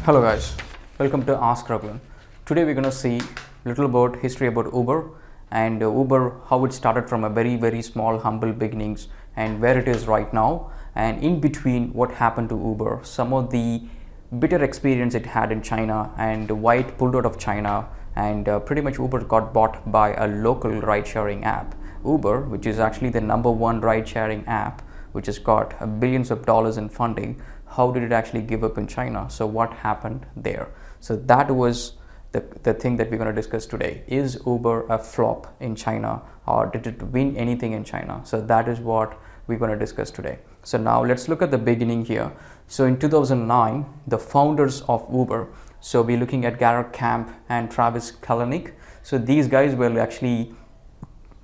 Hello guys, welcome to Ask Raghulan. Today we're going to see a little about history about Uber and Uber, how it started from a very small humble beginnings and where it is right now, and in between what happened to Uber, some of the bitter experience it had in China and why it pulled out of China, and pretty much Uber got bought by a local ride sharing app. Uber, which is actually the #1 ride sharing app, which has got billions of dollars in funding, how did it actually give up in China? So what happened there? So that was the thing that we're going to discuss today. Is Uber a flop in China, or did it win anything in China? So that is what we're going to discuss today. So now let's look at the beginning here. So in 2009, the founders of Uber, so we're looking at Garrett Camp and Travis Kalanick. So these guys were actually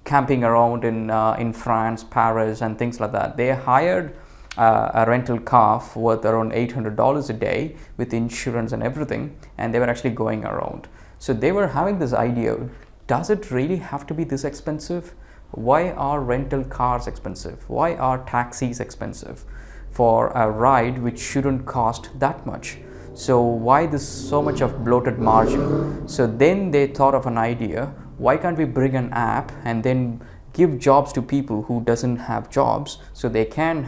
camping around in France, Paris, and things like that. They hired a rental car worth around $800 a day with insurance and everything, and they were actually going around. So they were having this idea, does it really have to be this expensive? Why are rental cars expensive? Why are taxis expensive for a ride which shouldn't cost that much? So why this so much of bloated margin? So then they thought of an idea, why can't we bring an app and then give jobs to people who doesn't have jobs, so they can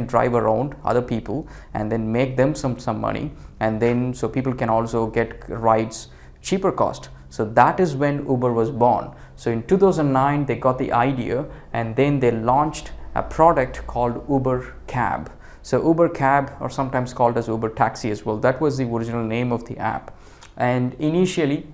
drive around other people and then make them some money, and then so people can also get rides cheaper cost. So that is when Uber was born. So in 2009 they got the idea, and then they launched a product called Uber Cab. So Uber Cab, or sometimes called as Uber Taxi as well, that was the original name of the app. And initially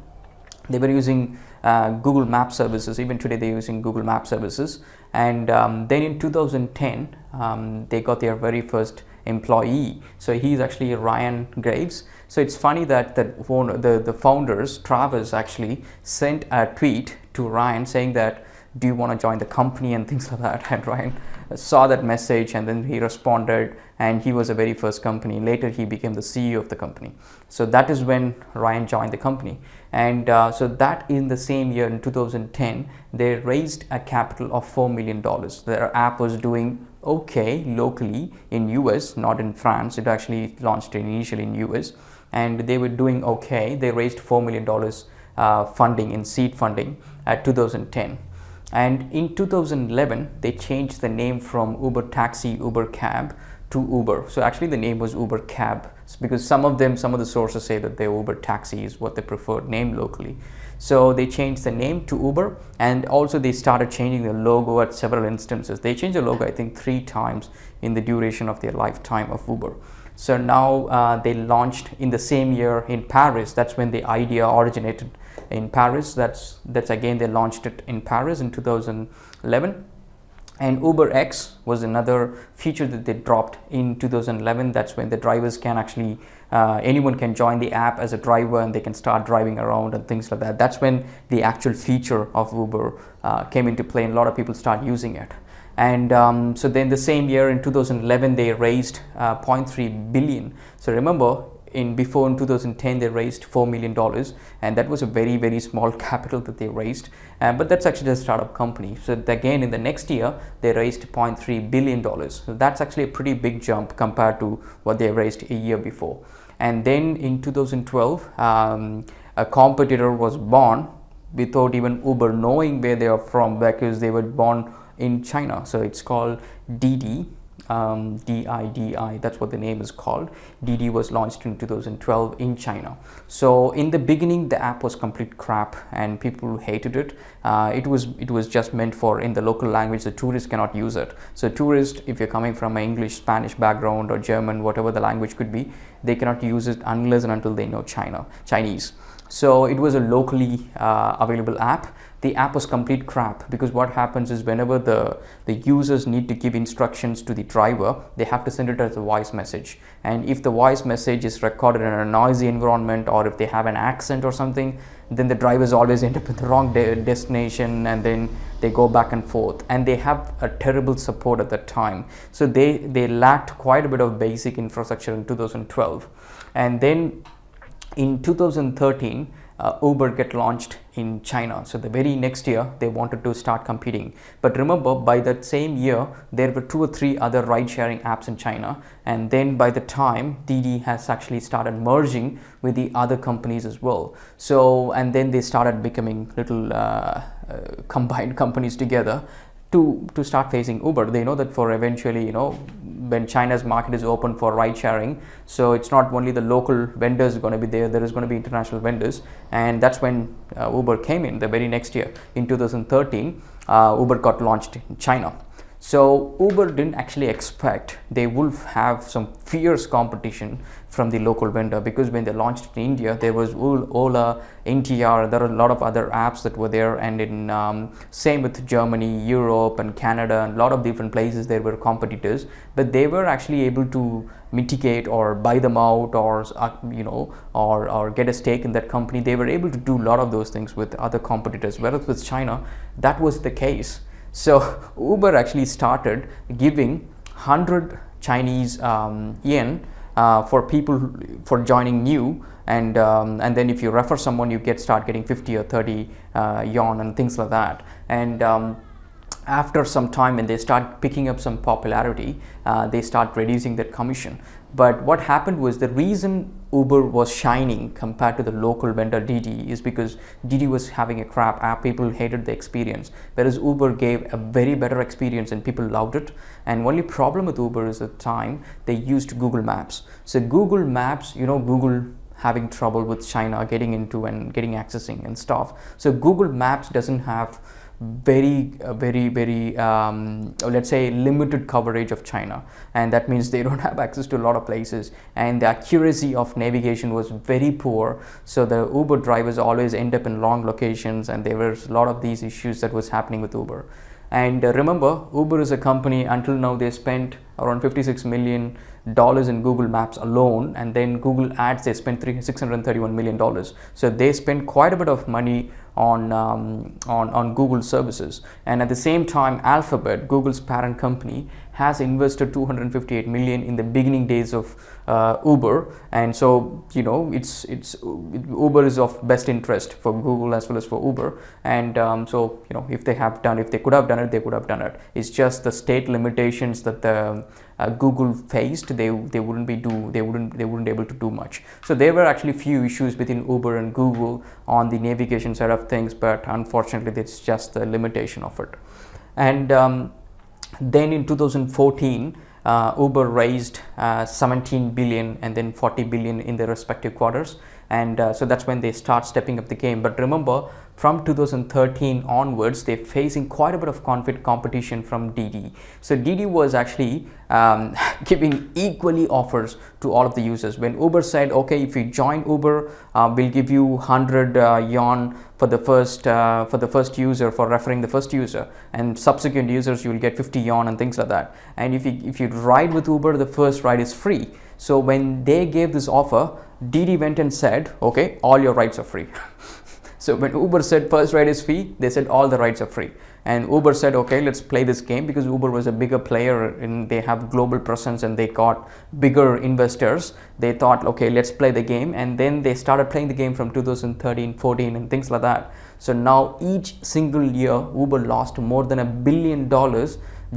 they were using Google Map services. Even today they're using Google Map services. And then in 2010 they got their very first employee. So he's actually Ryan Graves. So it's funny that the founders, Travis, actually sent a tweet to Ryan saying that, do you want to join the company and things like that, and Ryan saw that message and then he responded, and he was the very first company. Later he became the CEO of the company. So that is when Ryan joined the company. And so that in the same year, in 2010, they raised a capital of $4 million. Their app was doing okay locally in US, not in France. It actually launched initially in US, and they were doing okay. They raised $4 million funding in seed funding at 2010. And in 2011, they changed the name from Uber Taxi, Uber Cab to Uber. So actually the name was Uber Cab, because some of the sources say that the Uber Taxi is what they preferred name locally. So they changed the name to Uber, and also they started changing the logo at several instances. They changed the logo, I think, 3 times in the duration of their lifetime of Uber. So now they launched in the same year in Paris. That's when the idea originated in Paris. That's again, they launched it in Paris in 2011. And Uber X was another feature that they dropped in 2011. That's when the drivers can actually, anyone can join the app as a driver and they can start driving around and things like that. That's when the actual feature of Uber came into play, and a lot of people start using it. And so then the same year in 2011 they raised 0.3 billion. So remember, before in 2010 they raised $4 million, and that was a very small capital that they raised, but that's actually a startup company. So again, in the next year they raised $0.3 billion. So that's actually a pretty big jump compared to what they raised a year before. And then in 2012 a competitor was born without even Uber knowing where they are from, because they were born in China. So it's called Didi, DIDI, that's what the name is called. Didi was launched in 2012 in China. So in the beginning the app was complete crap and people hated it. It was just meant for, in the local language, the tourists cannot use it. So tourists, if you're coming from an English, Spanish background or German, whatever the language could be, they cannot use it unless and until they know Chinese. So it was a locally available app. The app was complete crap, because what happens is whenever the users need to give instructions to the driver, they have to send it as a voice message. And if the voice message is recorded in a noisy environment, or if they have an accent or something, then the drivers always end up at the wrong destination, and then they go back and forth, and they have a terrible support at that time. So they lacked quite a bit of basic infrastructure in 2012. And then in 2013 Uber get launched in China. So the very next year they wanted to start competing. But remember, by that same year there were 2 or 3 other ride sharing apps in China, and then by the time Didi has actually started merging with the other companies as well. So and then they started becoming little combined companies together to start facing Uber. They know that for eventually, when China's market is open for ride sharing, so it's not only the local vendors going to be there, there is going to be international vendors. And that's when Uber came in the very next year. In 2013, Uber got launched in China. So Uber didn't actually expect they will have some fierce competition from the local vendor, because when they launched in India, there was Ola, NTR, there are a lot of other apps that were there, and in same with Germany, Europe and Canada, and a lot of different places there were competitors, but they were actually able to mitigate or buy them out, or or get a stake in that company. They were able to do a lot of those things with other competitors, whereas with China that was the case. So Uber actually started giving 100 Chinese yen for people for joining new, and then if you refer someone, you start getting 50 or 30 yuan and things like that. And after some time, when they start picking up some popularity, they start reducing their commission. But what happened was, the reason Uber was shining compared to the local vendor Didi is because Didi was having a crap app. People hated the experience, whereas Uber gave a very better experience and people loved it. And only problem with Uber is, at the time they used Google Maps. So Google Maps, Google having trouble with China getting into and getting accessing and stuff. So Google Maps doesn't have very let's say limited coverage of China, and that means they don't have access to a lot of places, and the accuracy of navigation was very poor. So the Uber drivers always end up in wrong locations, and there was a lot of these issues that was happening with Uber. And remember, Uber is a company, until now they spent around $56 million in Google Maps alone, and then Google Ads they spent $631 million. So they spent quite a bit of money on Google services. And at the same time, Alphabet, Google's parent company, has invested $258 million in the beginning days of Uber. And so Uber is of best interest for Google as well as for Uber. And so if they could have done it, they could have done it. It's just the state limitations that the Google faced. They wouldn't be able to do much. So there were actually few issues between Uber and Google on the navigation side of things, but unfortunately it's just the limitation of it. And then in 2014, Uber raised 17 billion and then 40 billion in their respective quarters, and so that's when they start stepping up the game. But remember, from 2013 onwards, they're facing quite a bit of competition from Didi. So Didi was actually giving equally offers to all of the users. When Uber said, okay, if you join Uber, we'll give you 100 yuan for the first user, for referring the first user, and subsequent users you will get 50 yuan and things like that. And if you ride with Uber, the first ride is free. So when they gave this offer, Didi went and said, okay, all your rides are free. So when Uber said first ride is free, they said all the rides are free. And Uber said, okay, let's play this game, because Uber was a bigger player and they have global presence and they got bigger investors. They thought, okay, let's play the game. And then they started playing the game from 2013, 14 and things like that. So now each single year, Uber lost more than $1 billion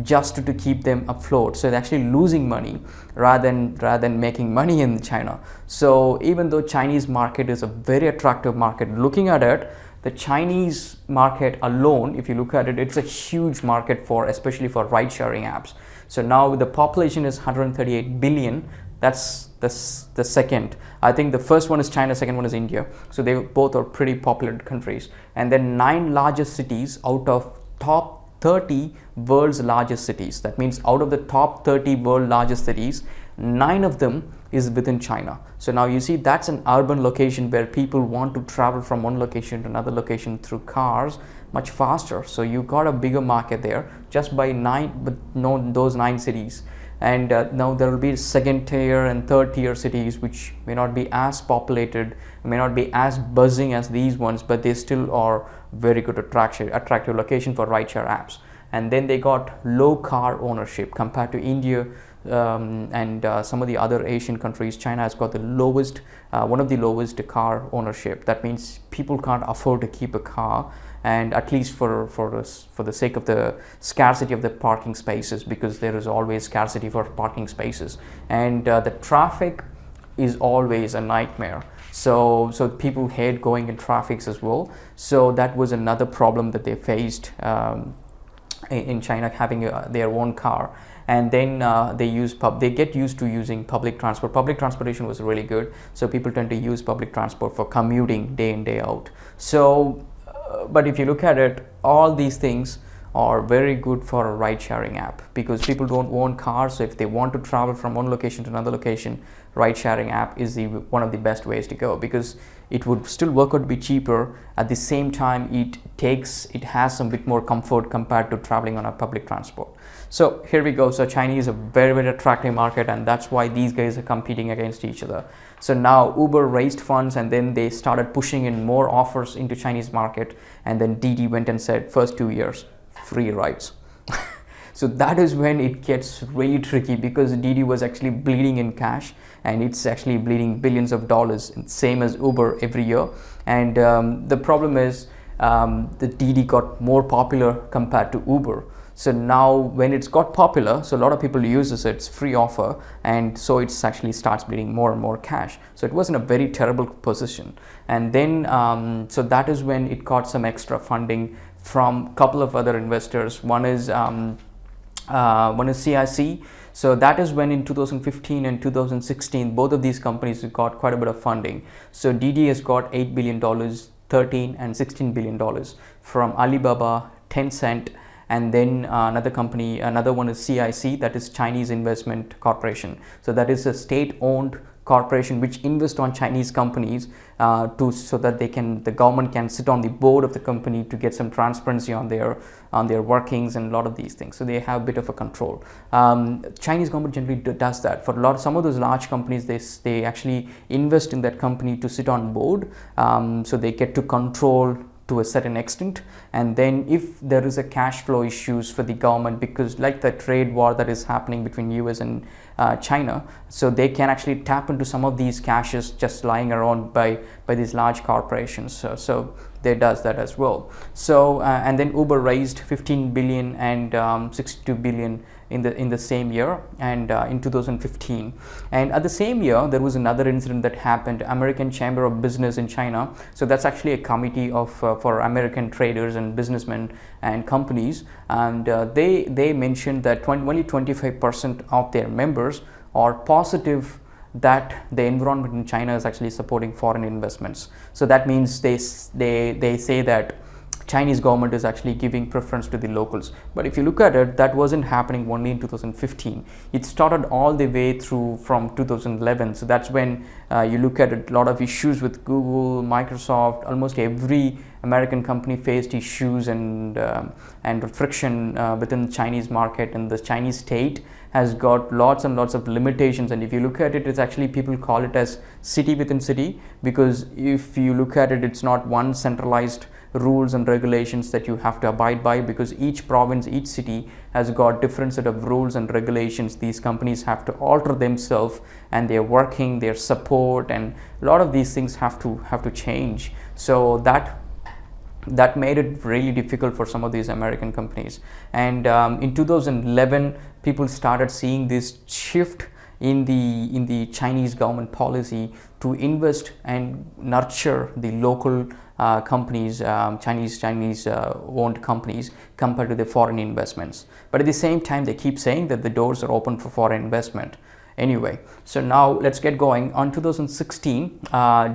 just to keep them afloat. So they're actually losing money rather than making money in China. So even though Chinese market is a very attractive market, looking at it, the Chinese market alone, if you look at it, it's a huge market especially for ride sharing apps. So now the population is 138 billion. That's the second. I think the first one is China, second one is India. So they both are pretty popular countries. And then 9 largest cities out of top 30 world's largest cities. That means out of the top 30 world largest cities, 9 of them is within China. So now you see, that's an urban location where people want to travel from one location to another location through cars much faster. So you got a bigger market there just by those 9 cities. And now there will be second tier and third tier cities which may not be as populated, may not be as buzzing as these ones, but they still are very good attractive location for rideshare apps. And then they got low car ownership compared to India. and some of the other Asian countries, China has got the lowest, one of the lowest car ownership. That means people can't afford to keep a car, and at least for the sake of the scarcity of the parking spaces, because there is always scarcity for parking spaces, and the traffic is always a nightmare. So people hate going in traffics as well. So that was another problem that they faced in China, having their own car. And then they get used to using public transport. Public transportation was really good, so people tend to use public transport for commuting day in, day out. So but if you look at it, all these things are very good for a ride sharing app, because people don't own cars. So if they want to travel from one location to another location, ride sharing app is one of the best ways to go, because it would still work out to be cheaper. At the same time, it has some bit more comfort compared to traveling on a public transport. So here we go. So China is a very, very attractive market, and that's why these guys are competing against each other. So now Uber raised funds, and then they started pushing in more offers into Chinese market, and then Didi went and said, first 2 years free rides. So that is when it gets really tricky, because Didi was actually bleeding in cash, and it's actually bleeding billions of dollars, same as Uber every year. And the problem is the Didi got more popular compared to Uber. So now when it's got popular, so a lot of people uses its free offer, and so it's actually starts bleeding more and more cash. So it was in a very terrible position. And then so that is when it got some extra funding from a couple of other investors. One is CIC. So that is when in 2015 and 2016, both of these companies got quite a bit of funding. So Didi has got $8 billion, $13 and $16 billion from Alibaba, Tencent, and then another one is CIC, that is Chinese Investment Corporation. So that is a state-owned corporation which invest on Chinese companies so that the government can sit on the board of the company to get some transparency on their workings and a lot of these things. So they have a bit of a control. Chinese government generally does that for some of those large companies. They actually invest in that company to sit on board, so they get to control to a certain extent. And then if there is a cash flow issues for the government, because like the trade war that is happening between US and China, so they can actually tap into some of these cashes just lying around by these large corporations. So they does that as well. So and then Uber raised 15 billion and 62 billion in the same year, and in 2015. And at the same year, there was another incident that happened. American Chamber of Business in China, so that's actually a committee of for American traders and businessmen and companies, and they mentioned that only 25% of their members are positive that the environment in China is actually supporting foreign investments. So that means they say that Chinese government is actually giving preference to the locals. But if you look at it, that wasn't happening only in 2015. It started all the way through from 2011. So that's when you look at it, a lot of issues with Google, Microsoft, almost every American company faced issues and friction within the Chinese market, and the Chinese state has got lots and lots of limitations. And if you look at it, it's actually, people call it as city within city, because if you look at it, it's not one centralized rules and regulations that you have to abide by, because each province, each city has got different set of rules and regulations. These companies have to alter themselves, and their working, their support, and a lot of these things have to change. So that made it really difficult for some of these American companies. And in 2011, people started seeing this shift in the Chinese government policy to invest and nurture the local companies, Chinese owned companies, compared to the foreign investments. But at the same time, they keep saying that the doors are open for foreign investment. Anyway, so now let's get going. On 2016,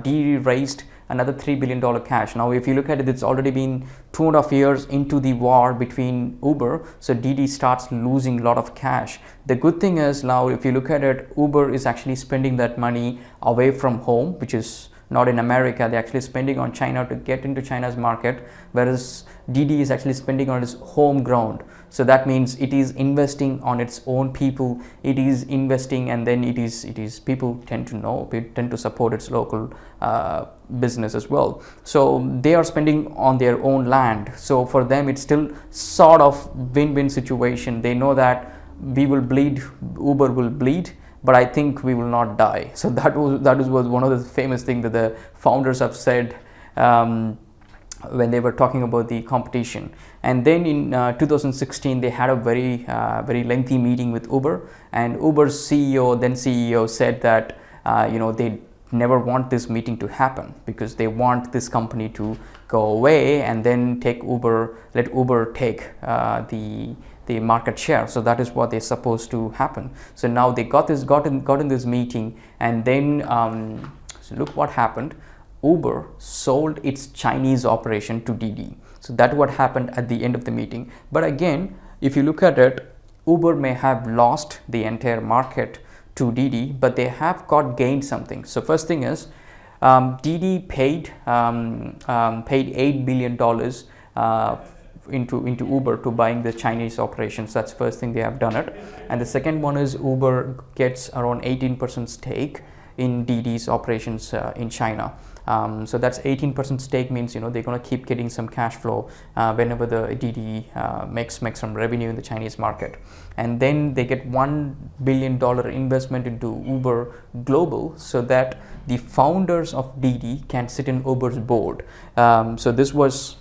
Didi raised another $3 billion cash. Now, if you look at it, it's already been 2.5 years into the war between Uber. So Didi starts losing a lot of cash. The good thing is, now if you look at it, Uber is actually spending that money away from home, which is not in America. They're actually spending on China to get into China's market, whereas Didi is actually spending on its home ground. So that means it is investing on its own people. It is investing, and then it is people tend to support its local business as well. So they are spending on their own land. So for them, it's still sort of win-win situation. They know that we will bleed, Uber will bleed, but I think we will not die. So that was one of the famous things that the founders have said when they were talking about the competition. And then in 2016 they had a very lengthy meeting with Uber, and Uber's CEO said that they never want this meeting to happen because they want this company to go away and then let Uber take the market share. So that is what is supposed to happen. So now they got in this meeting, and then so look what happened. Uber sold its Chinese operation to Didi. So that's what happened at the end of the meeting. But again, if you look at it, Uber may have lost the entire market to Didi, but they have gained something. So first thing is, Didi paid $8 billion into Uber to buying the Chinese operations. That's the first thing they have done it. And the second one is Uber gets around 18% stake in Didi's operations in China. So that's 18% stake means they're going to keep getting some cash flow whenever the Didi makes some revenue in the Chinese market. And then they get $1 billion investment into Uber Global, so that the founders of Didi can sit in Uber's board. So this was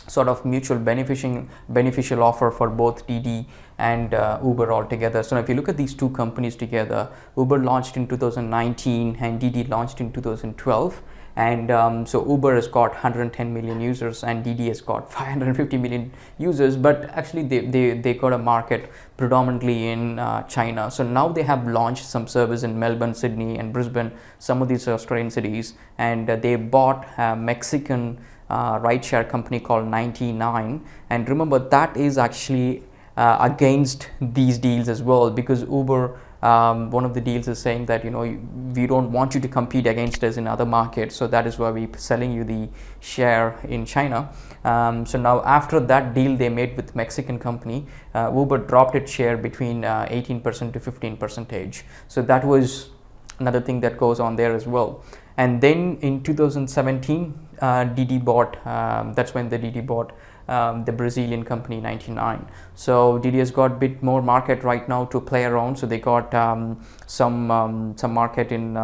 sort of mutual beneficial offer for both Didi and Uber altogether. So now if you look at these two companies together, Uber launched in 2019 and Didi launched in 2012. And so Uber has got 110 million users and Didi has got 550 million users, but actually they got a market predominantly in China. So now they have launched some service in Melbourne, Sydney and Brisbane, some of these Australian cities, and they bought a Mexican rideshare company called 99. And remember, that is actually against these deals as well, because Uber, one of the deals is saying that we don't want you to compete against us in other markets, so that is why we're selling you the share in China. So now after that deal they made with Mexican company, Uber dropped its share between 18% to 15%. So that was another thing that goes on there as well. And then in 2017 Didi bought, that's when the Didi bought the Brazilian company 99. So Didi has got a bit more market right now to play around. So they got some market in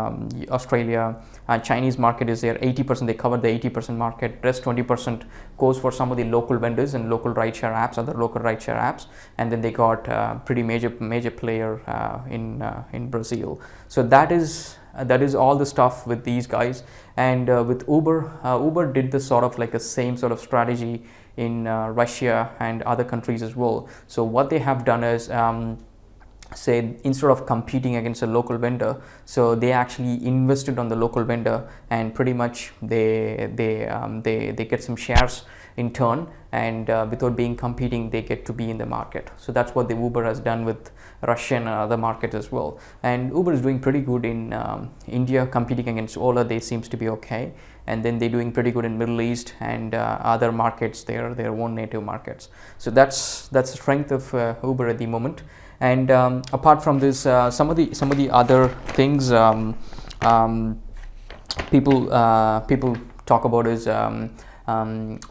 Australia. Chinese market is there, 80%. They cover the 80% market. Rest 20% goes for some of the local vendors and local rideshare apps, other local rideshare apps. And then they got pretty major player in Brazil. So that is all the stuff with these guys. And with Uber, Uber did this sort of like a same sort of strategy in Russia and other countries as well. So what they have done is, say, instead of competing against a local vendor, so they actually invested on the local vendor, and pretty much they get some shares in turn, and without being competing, they get to be in the market. So that's what the Uber has done with Russian and other markets as well. And Uber is doing pretty good in India, competing against Ola. They seems to be okay, and then they're doing pretty good in Middle East and other markets, their own native markets. So that's the strength of Uber at the moment. And apart from this, some of the other things people talk about is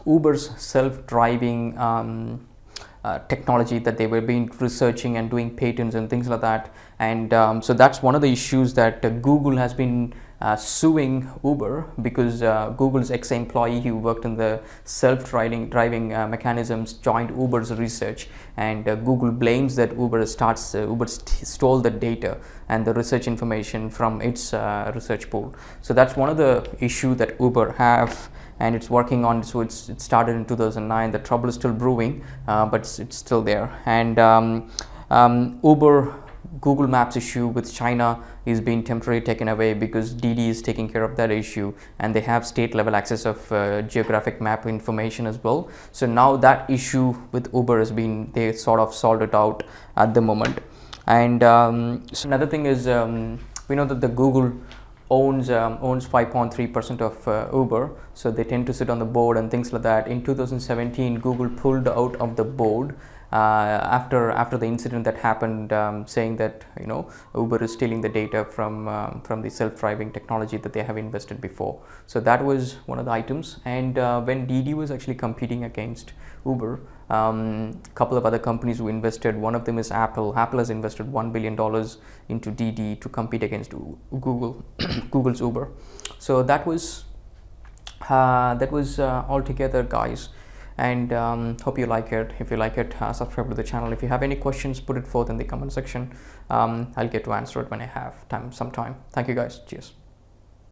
Uber's self-driving technology that they were been researching and doing patents and things like that. And so that's one of the issues that Google has been suing Uber, because Google's ex-employee who worked in the self-driving mechanisms joined Uber's research, and Google blames that Uber stole the data and the research information from its research pool. So that's one of the issue that Uber have, and it's working on. So it started in 2009. The trouble is still brewing, but it's still there. And Uber Google Maps issue with China is being temporarily taken away because Didi is taking care of that issue, and they have state level access of geographic map information as well. So now that issue with Uber has been, they sort of solved it out at the moment. And so another thing is, we know that the Google owns 5.3% of Uber, so they tend to sit on the board and things like that. In 2017, Google pulled out of the board after the incident that happened, saying that Uber is stealing the data from the self-driving technology that they have invested before. So that was one of the items. And when Didi was actually competing against Uber, couple of other companies who invested. One of them is Apple. Apple has invested $1 billion into Didi to compete against Google, Google's Uber. So that was all together, guys. And hope you like it. If you like it, subscribe to the channel. If you have any questions, put it forth in the comment section. I'll get to answer it when I have some time. Thank you, guys. Cheers.